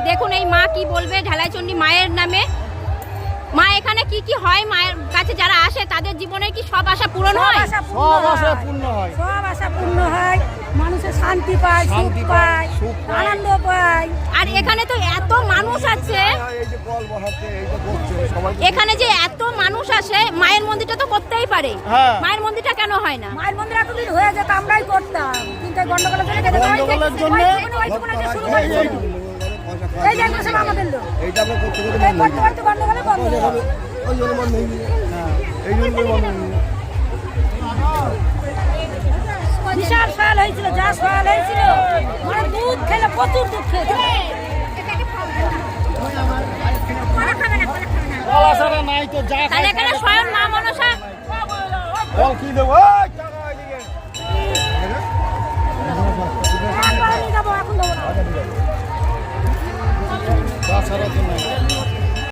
দেখুন এই মা কি বলবে ঢালাইচণ্ডী মায়ের নামে। মা এখানে কি কি হয় মায়ের কাছে যারা আসে তাদের জীবনে কি সব আশা পূরণ হয়? সব আশা পূর্ণ হয়, সব আশা পূর্ণ হয়, মানুষের শান্তি পায়, সুখ পায়, আনন্দ পায়। আর এখানে তো এত মানুষ আছে, এখানে যে এত মানুষ আসে মায়ের মন্দিরটা তো করতেই পারে, মায়ের মন্দিরটা কেন হয় না? মায়ের মন্দির এতদিন হয়ে যেত, আমরাই করতাম, কিন্তু গন্ডগোলের জন্য এই যে সব আমাদের লোক এইটা আমরা করতে করতে এই করতে করতে গন্ডগোলে বন্ধ হয়ে যাবে। ওই জন্য বন্ধ হয়ে গেছে। এই জন্য বন্ধ হয়ে গেছে। বিশাল সয়াল হয়েছিল, যা সয়াল হয়েছিল মানে দুধ খেলে প্রচুর দুধ খেয়েছে। কলা ছাড়া নাই তো, যা তাহলে এখানে স্বয়ং মা মনসা বল কি দেবো? একবার নিয়ে যাবো, এখন দেবো না। তাছাড়া তো